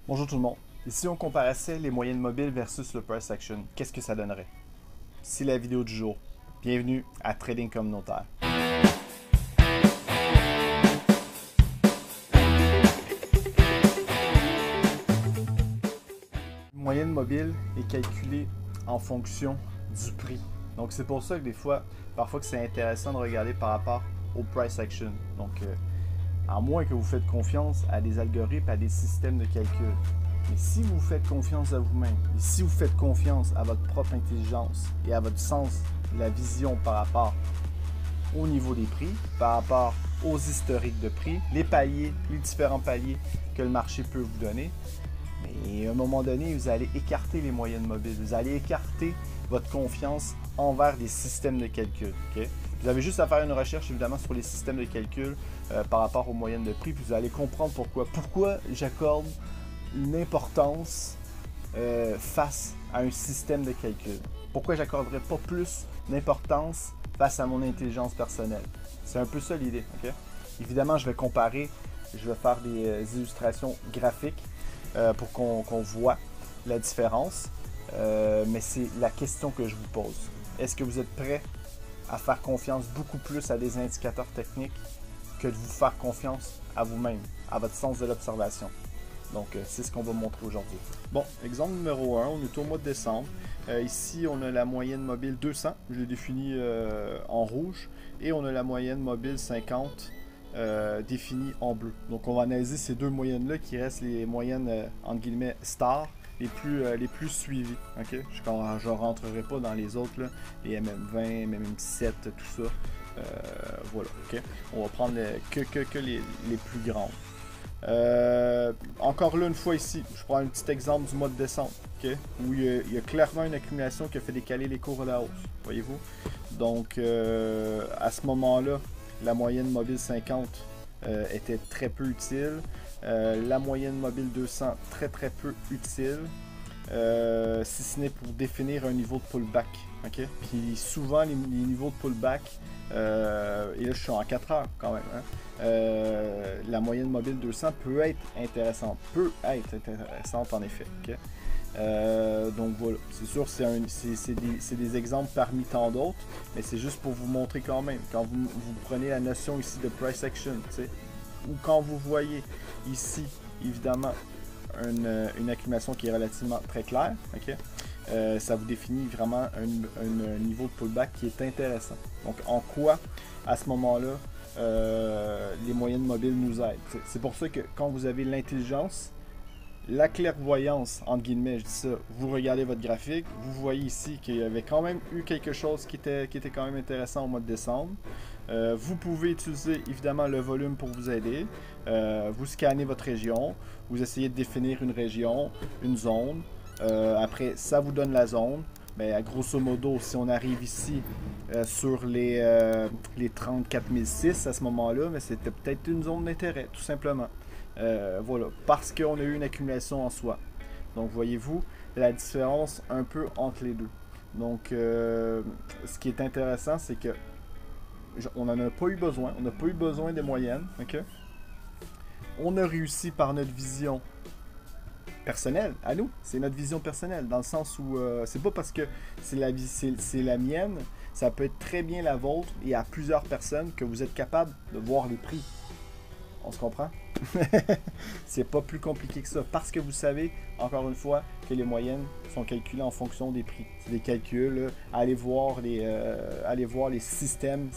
Bonjour tout le monde. Et si on comparaissait les moyennes mobiles versus le price action, qu'est-ce que ça donnerait? C'est la vidéo du jour. Bienvenue à Trading Communautaire. Une moyenne mobile est calculée en fonction du prix. Donc c'est pour ça que des fois, parfois que c'est intéressant de regarder par rapport au price action. Donc à moins que vous faites confiance à des algorithmes, à des systèmes de calcul. Mais si vous faites confiance à vous-même, et si vous faites confiance à votre propre intelligence et à votre sens de la vision par rapport au niveau des prix, par rapport aux historiques de prix, les paliers, les différents paliers que le marché peut vous donner, mais à un moment donné, vous allez écarter les moyennes mobiles, vous allez écarter votre confiance envers des systèmes de calcul. Okay? Vous avez juste à faire une recherche évidemment sur les systèmes de calcul par rapport aux moyennes de prix, puis vous allez comprendre pourquoi. Pourquoi j'accorde une importance face à un système de calcul. Pourquoi j'accorderais pas plus d'importance face à mon intelligence personnelle? C'est un peu ça l'idée. Okay? Évidemment, je vais comparer, je vais faire des illustrations graphiques pour qu'on voit la différence. Mais c'est la question que je vous pose. Est-ce que vous êtes prêt à faire confiance beaucoup plus à des indicateurs techniques que de vous faire confiance à vous-même, à votre sens de l'observation? Donc, c'est ce qu'on va montrer aujourd'hui. Bon, exemple numéro 1, on est au mois de décembre. Ici, on a la moyenne mobile 200, je l'ai définie en rouge, et on a la moyenne mobile 50 définie en bleu. Donc, on va analyser ces deux moyennes-là qui restent les moyennes, entre guillemets, stars, les plus suivies. Okay? Je ne rentrerai pas dans les autres, là, les MM20, MM17, tout ça. Voilà, ok. On va prendre que les plus grandes. Encore là une fois ici, je prends un petit exemple du mois de décembre, okay, où il y a clairement une accumulation qui a fait décaler les cours à la hausse, voyez-vous. Donc à ce moment-là, la moyenne mobile 50 était très peu utile, la moyenne mobile 200 très peu utile, si ce n'est pour définir un niveau de pullback. Okay? Puis souvent les niveaux de pullback, et là je suis en 4 heures quand même, hein? La moyenne mobile 200 peut être intéressante en effet. Okay? Donc voilà, c'est sûr c'est des exemples parmi tant d'autres, mais c'est juste pour vous montrer quand même, quand vous prenez la notion ici de price action, ou quand vous voyez ici évidemment une accumulation qui est relativement très claire, okay? Ça vous définit vraiment un niveau de pullback qui est intéressant. Donc en quoi à ce moment-là les moyennes mobiles nous aident. C'est pour ça que quand vous avez l'intelligence, la clairvoyance, entre guillemets, je dis ça, vous regardez votre graphique, vous voyez ici qu'il y avait quand même eu quelque chose qui était quand même intéressant au mois de décembre. Vous pouvez utiliser évidemment le volume pour vous aider. Vous scannez votre région, vous essayez de définir une région, une zone. Après, ça vous donne la zone. Mais grosso modo, si on arrive ici sur les 34 006 à ce moment-là, mais c'était peut-être une zone d'intérêt, tout simplement. Voilà, parce qu'on a eu une accumulation en soi. Donc, voyez-vous la différence un peu entre les deux. Donc, ce qui est intéressant, c'est que on n'en a pas eu besoin. On n'a pas eu besoin des moyennes. Okay? On a réussi par notre vision personnelle, à nous, c'est notre vision personnelle, dans le sens où c'est pas parce que c'est la mienne, ça peut être très bien la vôtre et à plusieurs personnes que vous êtes capable de voir les prix. On se comprend? C'est pas plus compliqué que ça, parce que vous savez, encore une fois, que les moyennes sont calculées en fonction des prix. C'est des calculs, là. Allez voir les systèmes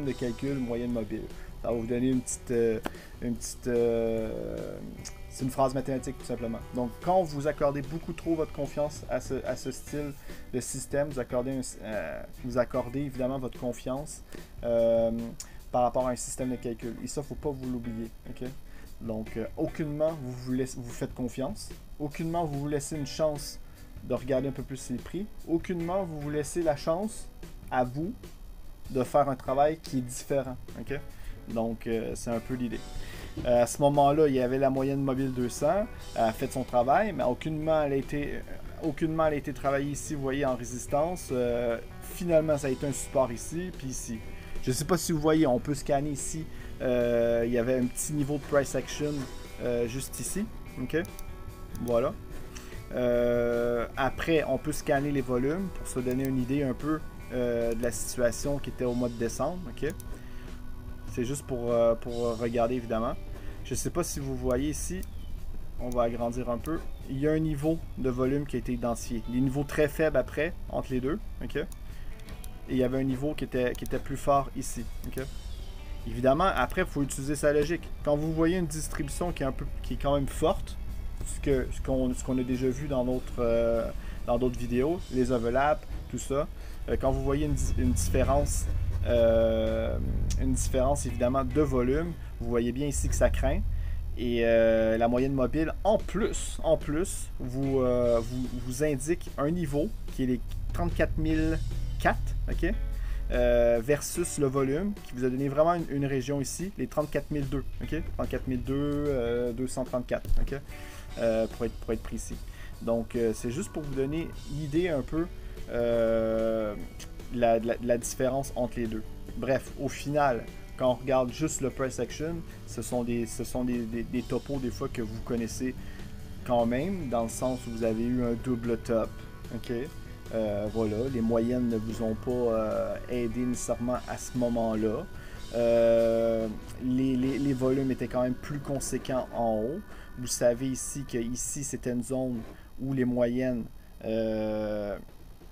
de calcul moyenne mobile. Ça va vous donner c'est une phrase mathématique tout simplement. Donc quand vous accordez beaucoup trop votre confiance à ce style de système, vous accordez évidemment votre confiance par rapport à un système de calcul. Et ça, il ne faut pas vous l'oublier. Okay? Donc aucunement vous faites confiance, aucunement vous vous laissez une chance de regarder un peu plus les prix, aucunement vous vous laissez la chance à vous de faire un travail qui est différent. Okay? Donc c'est un peu l'idée. À ce moment-là, il y avait la moyenne mobile 200, elle a fait son travail, mais aucunement elle a été travaillée ici, vous voyez, en résistance. Finalement, ça a été un support ici, puis ici. Je ne sais pas si vous voyez, on peut scanner ici. Il y avait un petit niveau de price action juste ici. Okay? Voilà. Après, on peut scanner les volumes pour se donner une idée un peu de la situation qui était au mois de décembre. Ok. C'est juste pour regarder évidemment. Je ne sais pas si vous voyez ici, on va agrandir un peu. Il y a un niveau de volume qui a été identifié. Des niveaux très faibles après, entre les deux. Ok. Et il y avait un niveau qui était plus fort ici. Ok. Évidemment, après, il faut utiliser sa logique. Quand vous voyez une distribution qui est quand même forte, ce qu'on a déjà vu dans d'autres vidéos, les overlaps, tout ça, quand vous voyez une différence évidemment de volume, vous voyez bien ici que ça craint. Et la moyenne mobile, en plus vous indique un niveau qui est les 34 004, ok? Versus le volume qui vous a donné vraiment une région ici, les 34 002, ok? 34 002, 234, ok? Pour être précis. Donc, c'est juste pour vous donner l'idée un peu la différence entre les deux. Bref, au final, quand on regarde juste le price action, ce sont des topos des fois que vous connaissez quand même, dans le sens où vous avez eu un double top, ok? Voilà, les moyennes ne vous ont pas aidé nécessairement à ce moment-là. Les volumes étaient quand même plus conséquents en haut. Vous savez ici que ici c'était une zone où les moyennes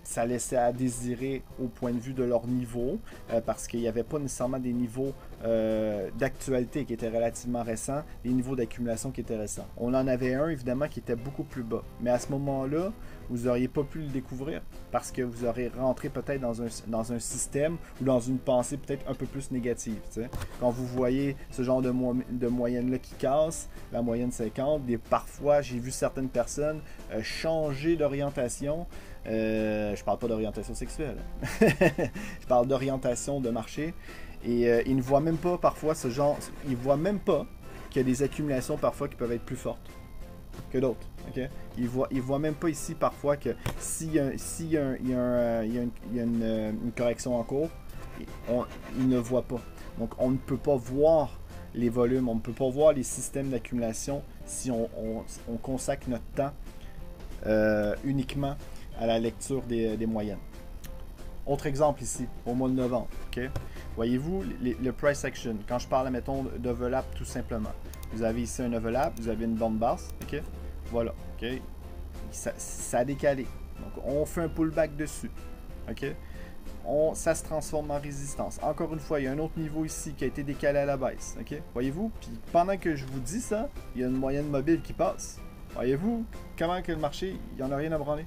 ça laissait à désirer au point de vue de leur niveau, parce qu'il n'y avait pas nécessairement des niveaux d'actualité qui étaient relativement récents, des niveaux d'accumulation qui étaient récents. On en avait un évidemment qui était beaucoup plus bas, mais à ce moment-là, vous n'auriez pas pu le découvrir parce que vous aurez rentré peut-être dans un système ou dans une pensée peut-être un peu plus négative. T'sais. Quand vous voyez ce genre de moyenne-là qui casse, la moyenne 50, parfois j'ai vu certaines personnes changer d'orientation. Je parle pas d'orientation sexuelle. Je parle d'orientation de marché. Et ils ne voient même pas parfois ce genre. Ils voient même pas qu'il y a des accumulations parfois qui peuvent être plus fortes que d'autres. Okay? Ils voient même pas ici parfois que s'il y a une correction en cours, ils ne voient pas. Donc on ne peut pas voir les volumes, on ne peut pas voir les systèmes d'accumulation si on consacre notre temps uniquement à la lecture des moyennes. Autre exemple ici, au mois de novembre. Okay? Voyez-vous le price action, quand je parle, mettons, d'overlap tout simplement. Vous avez ici un overlap, vous avez une bande basse. Okay? Voilà. Okay? Ça a décalé. Donc on fait un pullback dessus. Okay? Ça se transforme en résistance. Encore une fois, il y a un autre niveau ici qui a été décalé à la baisse. Okay? Voyez-vous? Puis pendant que je vous dis ça, il y a une moyenne mobile qui passe. Voyez-vous comment que le marché, il n'y en a rien à branler.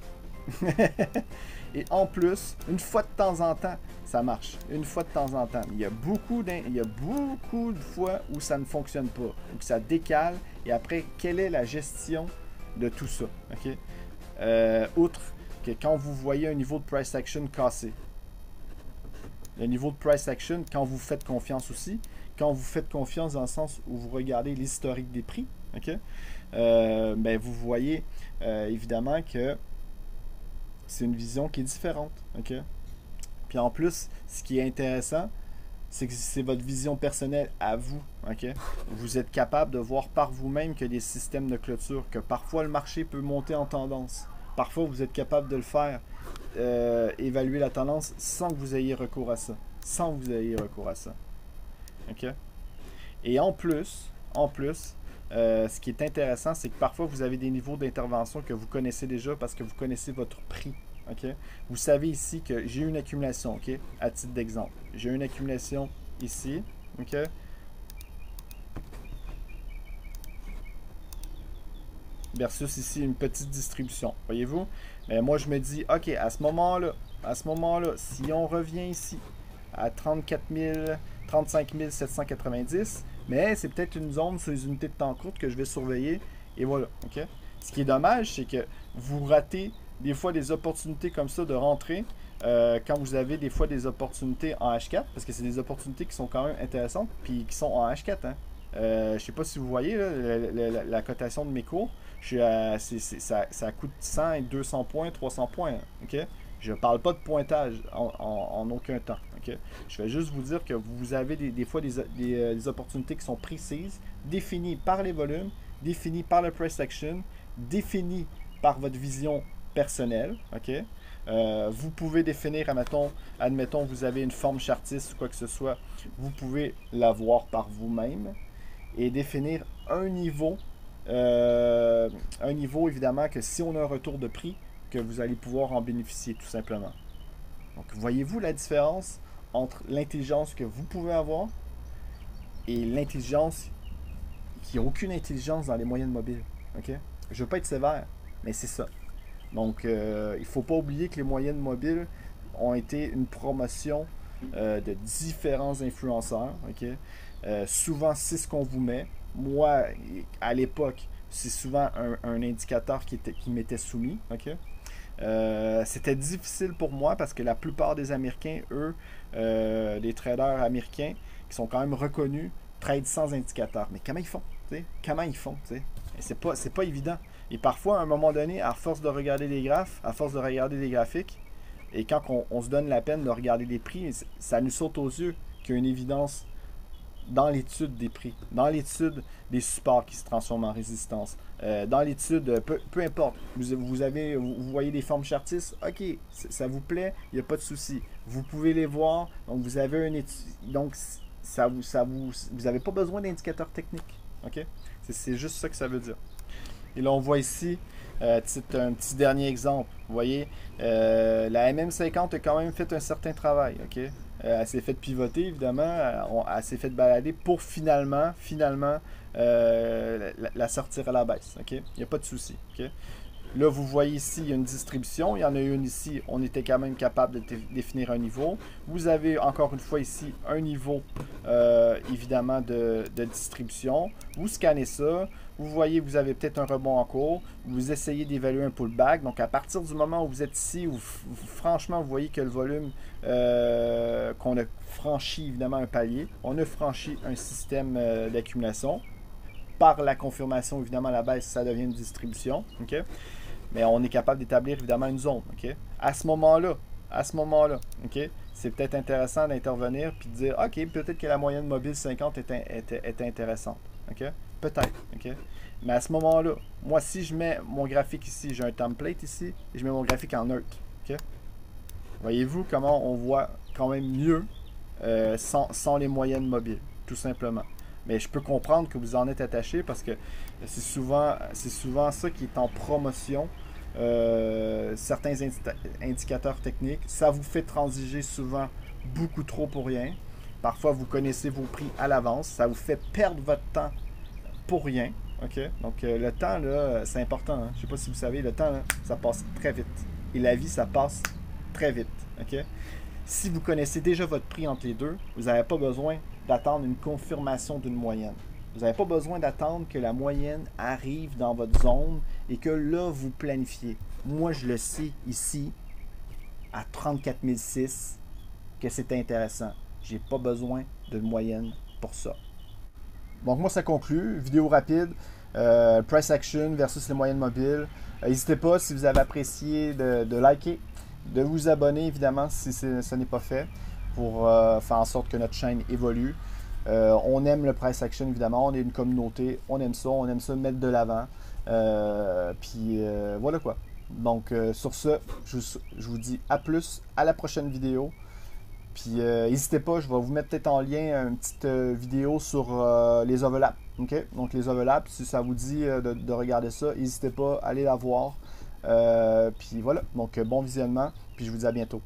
Et en plus, une fois de temps en temps, ça marche. Une fois de temps en temps. Il y a beaucoup de fois où ça ne fonctionne pas, où ça décale. Et après, quelle est la gestion de tout ça? Okay? Outre que quand vous voyez un niveau de price action cassé, le niveau de price action, quand vous faites confiance aussi, quand vous faites confiance dans le sens où vous regardez l'historique des prix, okay? Ben vous voyez évidemment que c'est une vision qui est différente. Okay? Puis en plus, ce qui est intéressant, c'est que c'est votre vision personnelle à vous. Okay? Vous êtes capable de voir par vous-même qu'il y a des systèmes de clôture, que parfois le marché peut monter en tendance. Parfois, vous êtes capable de le faire, évaluer la tendance sans que vous ayez recours à ça. Sans que vous ayez recours à ça. Okay? Et en plus, ce qui est intéressant, c'est que parfois vous avez des niveaux d'intervention que vous connaissez déjà parce que vous connaissez votre prix. Okay? Vous savez ici que j'ai une accumulation, okay? À titre d'exemple. J'ai une accumulation ici. Okay? Versus ici une petite distribution. Voyez-vous? Mais moi je me dis, ok, à ce moment-là, si on revient ici à 35 790, mais c'est peut-être une zone sur les unités de temps courtes que je vais surveiller. Et voilà. Okay? Ce qui est dommage, c'est que vous ratez des fois des opportunités comme ça de rentrer quand vous avez des fois des opportunités en H4, parce que c'est des opportunités qui sont quand même intéressantes, puis qui sont en H4. Hein. Je ne sais pas si vous voyez là, la cotation de mes cours. Ça coûte 100 et 200 points, 300 points. Okay? Je ne parle pas de pointage en aucun temps. Okay? Je vais juste vous dire que vous avez des fois des opportunités qui sont précises, définies par les volumes, définies par le price action, définie par votre vision personnelle. OK? Vous pouvez définir, admettons, vous avez une forme chartiste ou quoi que ce soit, vous pouvez la voir par vous-même et définir un niveau évidemment que si on a un retour de prix, que vous allez pouvoir en bénéficier tout simplement. Donc voyez-vous la différence entre l'intelligence que vous pouvez avoir et l'intelligence qui n'a aucune intelligence dans les moyennes mobiles. Okay? Je ne veux pas être sévère, mais c'est ça. Donc il ne faut pas oublier que les moyennes mobiles ont été une promotion de différents influenceurs. Okay? Souvent, c'est ce qu'on vous met. Moi, à l'époque, c'est souvent un indicateur qui m'était soumis. Okay? C'était difficile pour moi parce que la plupart des Américains, eux, des traders américains, qui sont quand même reconnus, trade sans indicateur. Mais comment ils font? T'sais? Comment ils font? C'est pas évident. Et parfois, à un moment donné, à force de regarder les graphes, à force de regarder les graphiques, et quand on se donne la peine de regarder les prix, ça nous saute aux yeux qu'il y a une évidence dans l'étude des prix, dans l'étude des supports qui se transforment en résistance, dans l'étude, peu importe, vous voyez des formes chartistes, ok, ça vous plaît, il n'y a pas de souci. Vous pouvez les voir, donc vous avez une étude, donc vous n'avez pas besoin d'indicateurs techniques, ok? C'est juste ça que ça veut dire. Et là, on voit ici un petit dernier exemple. Vous voyez, la MM50 a quand même fait un certain travail. Okay? Elle s'est fait pivoter, évidemment. Elle s'est fait balader pour finalement la sortir à la baisse. Okay? Il n'y a pas de souci. Okay? Là, vous voyez ici, il y a une distribution. Il y en a une ici. On était quand même capable de définir un niveau. Vous avez encore une fois ici un niveau, évidemment, de distribution. Vous scannez ça. Vous voyez, vous avez peut-être un rebond en cours. Vous essayez d'évaluer un pullback. Donc, à partir du moment où vous êtes ici, franchement, vous voyez que le volume, qu'on a franchi, évidemment, un palier. On a franchi un système d'accumulation. Par la confirmation, évidemment, à la baisse, ça devient une distribution. Okay? Mais on est capable d'établir, évidemment, une zone. Okay? À ce moment-là, okay? C'est peut-être intéressant d'intervenir et de dire, OK, peut-être que la moyenne mobile 50 est intéressante. Okay? Peut-être. Okay? Mais à ce moment-là, moi, si je mets mon graphique ici, j'ai un template ici, et je mets mon graphique en neutre. Okay? Voyez-vous comment on voit quand même mieux sans les moyennes mobiles, tout simplement. Mais je peux comprendre que vous en êtes attaché parce que c'est souvent ça qui est en promotion. Certains indicateurs techniques, ça vous fait transiger souvent beaucoup trop pour rien. Parfois, vous connaissez vos prix à l'avance. Ça vous fait perdre votre temps pour rien. Okay? Donc, le temps, là, c'est important. Hein? Je ne sais pas si vous savez, le temps, là, ça passe très vite. Et la vie, ça passe très vite. Okay? Si vous connaissez déjà votre prix entre les deux, vous n'avez pas besoin d'attendre une confirmation d'une moyenne. Vous n'avez pas besoin d'attendre que la moyenne arrive dans votre zone et que là, vous planifiez. Moi, je le sais ici, à 34 006, que c'est intéressant. Je n'ai pas besoin de moyenne pour ça. Donc, moi, ça conclut. Vidéo rapide. Price action versus les moyennes mobiles. N'hésitez pas, si vous avez apprécié, de liker, de vous abonner, évidemment, si ce n'est pas fait, pour faire en sorte que notre chaîne évolue. On aime le price action, évidemment. On est une communauté. On aime ça mettre de l'avant. Puis voilà quoi. Donc, sur ce, je vous dis à plus, à la prochaine vidéo. Puis, n'hésitez pas, je vais vous mettre peut-être en lien une petite vidéo sur les overlaps. Okay? Donc, les overlaps, si ça vous dit de regarder ça, n'hésitez pas, allez la voir. Puis voilà, donc bon visionnement, puis je vous dis à bientôt.